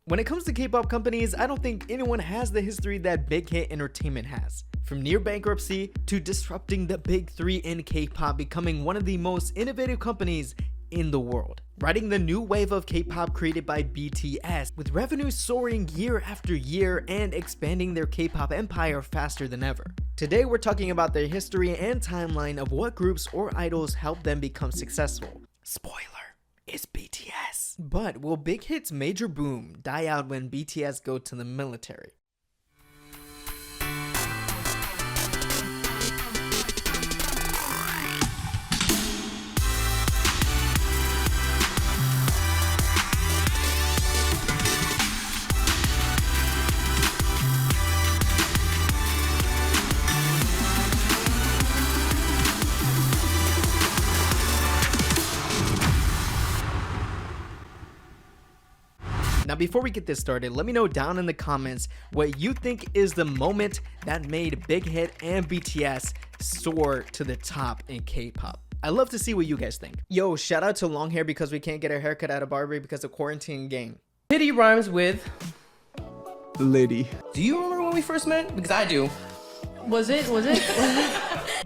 When it comes to K-pop companies, I don't think anyone has the history that Big Hit Entertainment has. From near bankruptcy to disrupting the big three in K-pop, becoming one of the most innovative companies in the world. Riding the new wave of K-pop created by BTS, with revenue soaring year after year and expanding their K-pop empire faster than ever. Today we're talking about their history and timeline of what groups or idols helped them become successful. Spoiler. It's BTS. But will Big Hit's major boom die out when BTS go to the military? Now before we get this started, let me know down in the comments what you think is the moment that made Big Hit and BTS soar to the top in K-pop. I love to see what you guys think. Yo, shout out to long hair because we can't get our haircut at a barber because of quarantine gang. Pity rhymes with Liddy. Do you remember when we first met? Because I do. Was it?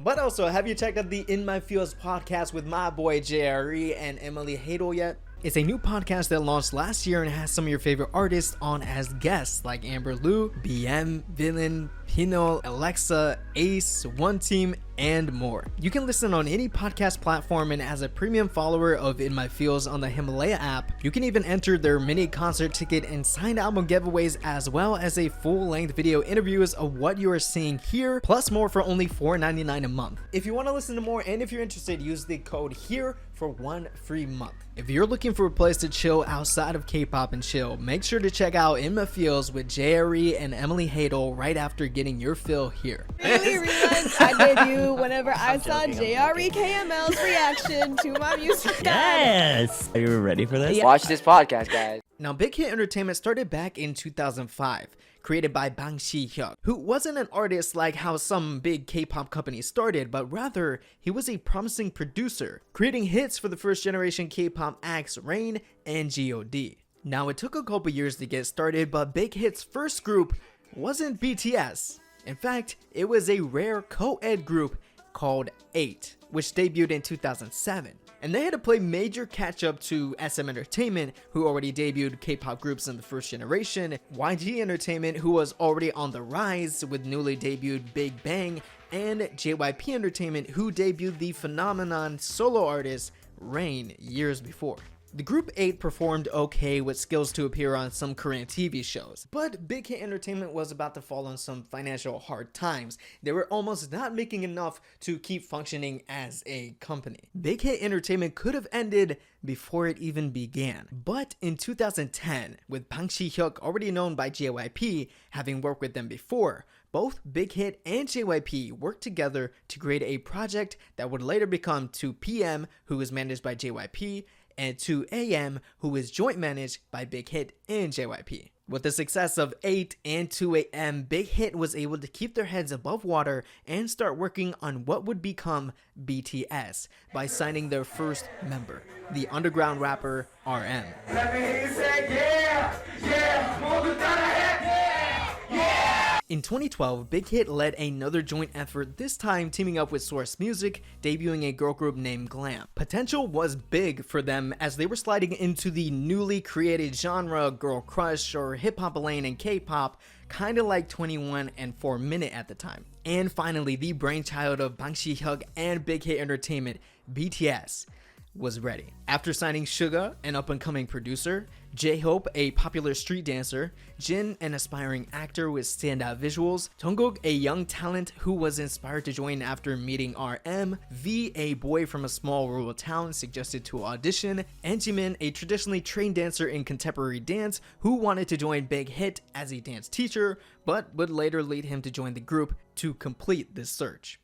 But also, have you checked out the In My Feels podcast with my boy JRE and Emily Hadel yet? It's a new podcast that launched last year and has some of your favorite artists on as guests like Amber Liu, BM, Villain, Pino, Alexa, Ace, One Team, and more. You can listen on any podcast platform, and as a premium follower of In My Feels on the Himalaya app, you can even enter their mini concert ticket and signed album giveaways, as well as a full-length video interviews of what you are seeing here, plus more for only $4.99 a month. If you want to listen to more and if you're interested, use the code HERE for 1 free month. If you're looking for a place to chill outside of K-pop and chill, make sure to check out In My Feels with JRE and Emily Hadel right after getting your fill here. Really realized I debut whenever I saw JRE KML's reaction to my music. Yes! Are you ready for this? Watch this podcast, guys. Now, Big Hit Entertainment started back in 2005, created by Shi Hyuk, who wasn't an artist like how some big K-pop companies started, but rather, he was a promising producer, creating hits for the first generation K-pop acts Rain and God. Now, it took a couple years to get started, but Big Hit's first group wasn't BTS. In fact, it was a rare co-ed group called 8, which debuted in 2007. And they had to play major catch-up to SM Entertainment, who already debuted K-pop groups in the first generation, YG Entertainment, who was already on the rise with newly debuted Big Bang, and JYP Entertainment, who debuted the phenomenon solo artist Rain years before. The group 8 performed okay with skills to appear on some Korean TV shows, but Big Hit Entertainment was about to fall on some financial hard times. They were almost not making enough to keep functioning as a company. Big Hit Entertainment could have ended before it even began. But in 2010, with Shi Hyuk, already known by JYP, having worked with them before, both Big Hit and JYP worked together to create a project that would later become 2PM, who was managed by JYP, and 2AM, who is joint managed by Big Hit and JYP. With the success of 8 and 2AM, Big Hit was able to keep their heads above water and start working on what would become BTS by signing their first member, the underground rapper RM. Let me hear you say yeah, yeah, move it down the head, yeah, yeah. In 2012, Big Hit led another joint effort, this time teaming up with Source Music, debuting a girl group named GLAM. Potential was big for them as they were sliding into the newly created genre girl crush or hip-hop lane in K-pop, kinda like 21 and 4 Minute at the time. And finally, the brainchild of Shi Hyuk and Big Hit Entertainment, BTS, was ready. After signing Suga, an up-and-coming producer, J-Hope, a popular street dancer, Jin, an aspiring actor with standout visuals, Jungkook, a young talent who was inspired to join after meeting RM, V, a boy from a small rural town suggested to audition, and Jimin, a traditionally trained dancer in contemporary dance who wanted to join Big Hit as a dance teacher, but would later lead him to join the group to complete this search.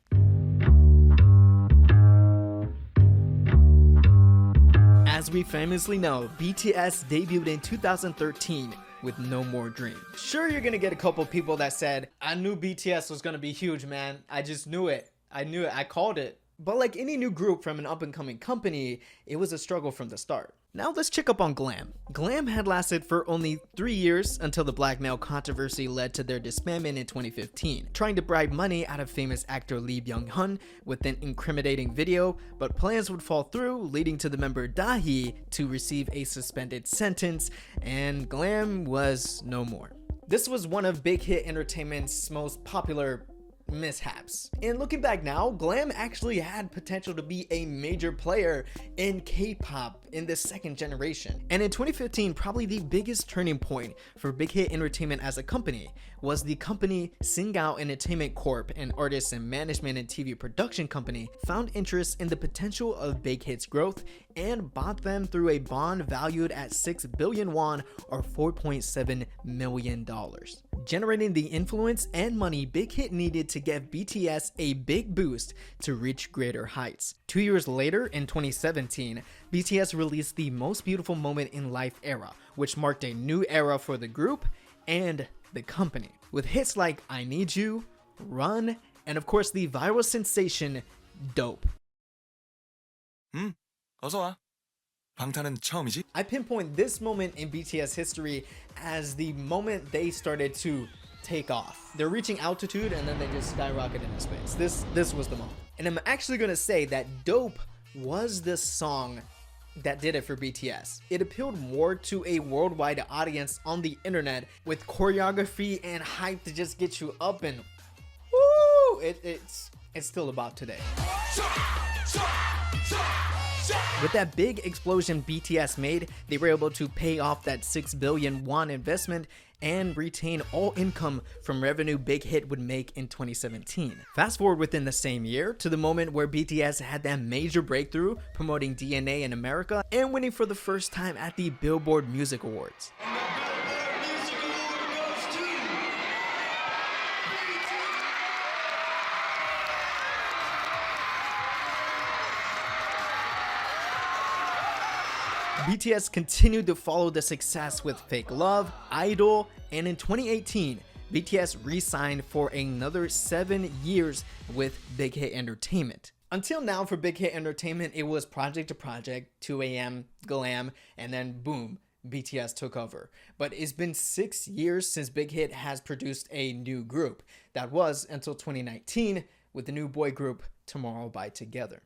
As we famously know, BTS debuted in 2013 with No More Dream. Sure, you're gonna get a couple people that said, I knew BTS was gonna be huge, man. I just knew it. I knew it. I called it. But like any new group from an up-and-coming company, it was a struggle from the start. Now let's check up on GLAM. GLAM had lasted for only 3 years until the blackmail controversy led to their disbandment in 2015, trying to bribe money out of famous actor Lee Byung-hun with an incriminating video, but plans would fall through, leading to the member Dahi to receive a suspended sentence, and GLAM was no more. This was one of Big Hit Entertainment's most popular mishaps. And looking back now, GLAM actually had potential to be a major player in K-pop in the second generation. And in 2015, probably the biggest turning point for Big Hit Entertainment as a company was the company Singao Entertainment Corp, an artist and management and TV production company, found interest in the potential of Big Hit's growth and bought them through a bond valued at 6 billion won or $4.7 million. Generating the influence and money Big Hit needed to give BTS a big boost to reach greater heights. 2 years later, in 2017, BTS released the Most Beautiful Moment in Life era, which marked a new era for the group and the company, with hits like I Need You, Run, and of course the viral sensation Dope. 어서 와. 방탄은 처음이지? I pinpoint this moment in BTS history as the moment they started to take off. They're reaching altitude and then they just skyrocket into space. This was the moment. And I'm actually gonna say that Dope was the song that did it for BTS. It appealed more to a worldwide audience on the internet with choreography and hype to just get you up and woo! It's still about today. With that big explosion BTS made, they were able to pay off that 6 billion won investment and retain all income from revenue Big Hit would make in 2017. Fast forward within the same year to the moment where BTS had that major breakthrough promoting DNA in America and winning for the first time at the Billboard Music Awards. BTS continued to follow the success with Fake Love, i-dle, and in 2018, BTS re-signed for another 7 years with Big Hit Entertainment. Until now for Big Hit Entertainment, it was project to project, 2AM, GLAM, and then boom, BTS took over. But it's been 6 years since Big Hit has produced a new group. That was until 2019 with the new boy group Tomorrow by Together.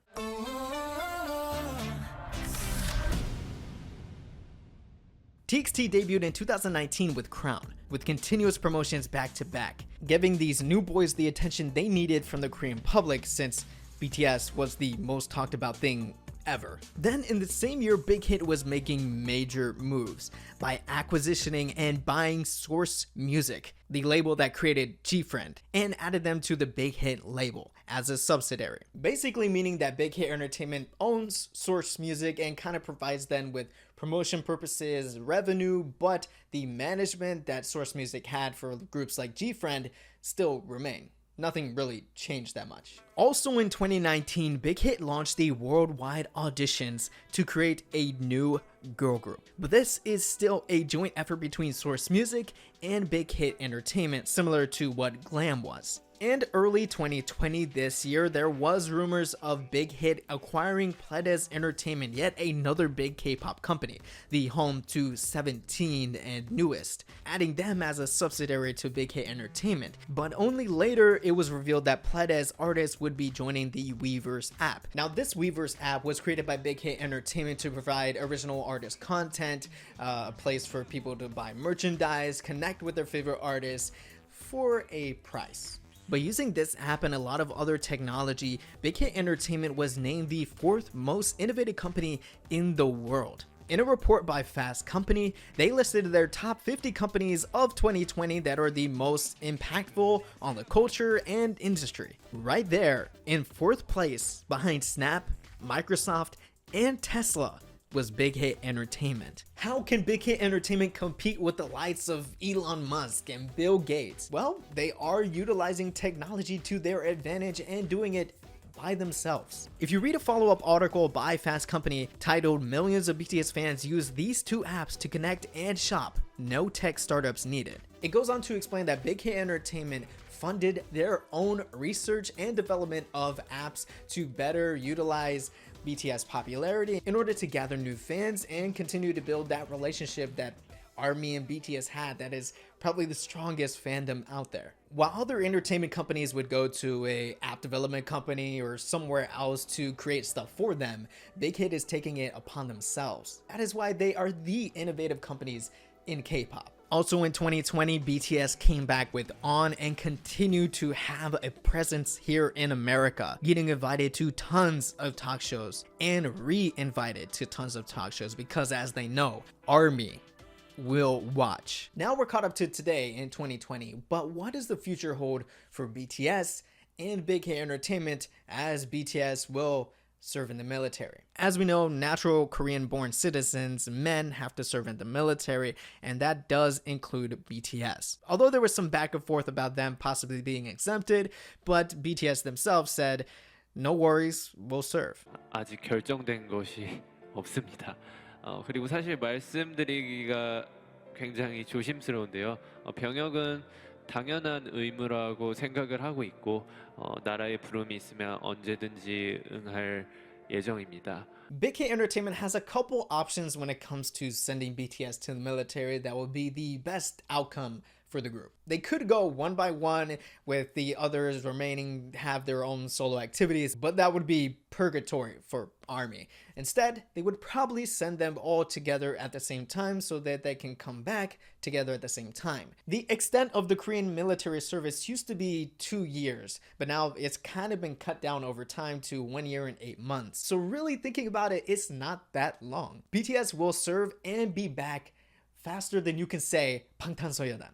TXT debuted in 2019 with Crown, with continuous promotions back to back, giving these new boys the attention they needed from the Korean public since BTS was the most talked about thing ever. Then in the same year, Big Hit was making major moves by acquisitioning and buying Source Music, the label that created GFRIEND, and added them to the Big Hit label as a subsidiary. Basically meaning that Big Hit Entertainment owns Source Music and kind of provides them with promotion purposes, revenue, but the management that Source Music had for groups like GFRIEND still remain. Nothing really changed that much. Also in 2019, Big Hit launched the worldwide auditions to create a new girl group. But this is still a joint effort between Source Music and Big Hit Entertainment, similar to what GLAM was. And early 2020 this year, there was rumors of Big Hit acquiring BTS Entertainment, yet another big K-pop company, the home to 17 and Newest, adding them as a subsidiary to Big Hit Entertainment. But only later it was revealed that BTS artists would be joining the Weverse app. Now this Weverse app was created by Big Hit Entertainment to provide original artist content, a place for people to buy merchandise, connect with their favorite artists for a price. But using this app and a lot of other technology, Big Hit Entertainment was named the 4th most innovative company in the world. In a report by Fast Company, they listed their top 50 companies of 2020 that are the most impactful on the culture and industry. Right there, in 4th place, behind Snap, Microsoft, and Tesla, was Big Hit Entertainment. How can Big Hit Entertainment compete with the likes of Elon Musk and Bill Gates? Well, they are utilizing technology to their advantage and doing it by themselves. If you read a follow-up article by Fast Company titled "Millions of BTS fans use these 2 apps to connect and shop, no tech startups needed," it goes on to explain that Big Hit Entertainment funded their own research and development of apps to better utilize BTS popularity in order to gather new fans and continue to build that relationship that ARMY and BTS had that is probably the strongest fandom out there. While other entertainment companies would go to a app development company or somewhere else to create stuff for them, Big Hit is taking it upon themselves. That is why they are the innovative companies in K-pop. Also in 2020, BTS came back with On and continued to have a presence here in America, getting invited to tons of talk shows and re-invited to tons of talk shows because, as they know, ARMY will watch. Now we're caught up to today in 2020, but what does the future hold for BTS and Big Hit Entertainment as BTS will serve in the military? As we know, natural Korean-born citizens, men, have to serve in the military, and that does include BTS. Although there was some back and forth about them possibly being exempted, but BTS themselves said, no worries, we'll serve. 아직 결정된 것이 없습니다. 그리고 사실 말씀드리기가 굉장히 조심스러운데요. 병역은 당연한 의무라고 생각을 하고 있고 나라의 부름이 있으면 언제든지 응할 예정입니다. Big Hit Entertainment has a couple options when it comes to sending BTS to the military that will be the best outcome for the group. They could go one by one with the others remaining have their own solo activities, but that would be purgatory for ARMY. Instead, they would probably send them all together at the same time so that they can come back together at the same time. The extent of the Korean military service used to be 2 years, but now it's kind of been cut down over time to 1 year and 8 months. So really thinking about it, it's not that long. BTS will serve and be back faster than you can say 방탄소년단.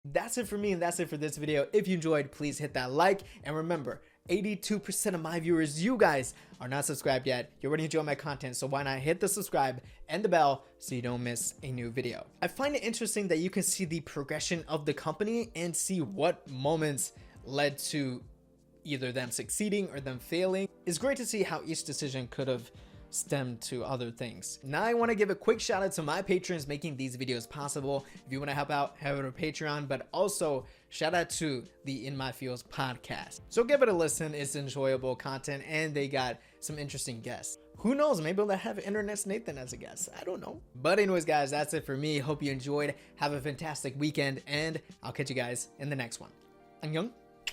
That's it for me, and that's it for this video. If you enjoyed, please hit that like, and remember, 82% of my viewers, you guys, are not subscribed yet. You already enjoy my content, so why not hit the subscribe and the bell so you don't miss a new video. I find it interesting that you can see the progression of the company and see what moments led to either them succeeding or them failing. It's great to see how each decision could have stemmed to other things. Now I want to give a quick shout out to my patrons making these videos possible. If you want to help out, head over to Patreon, but also shout out to the In My Fields podcast. So give it a listen, it's enjoyable content and they got some interesting guests. Who knows, maybe they'll have internetsnathan as a guest, I don't know. But anyways guys, that's it for me. Hope you enjoyed, have a fantastic weekend, and I'll catch you guys in the next one. 안녕.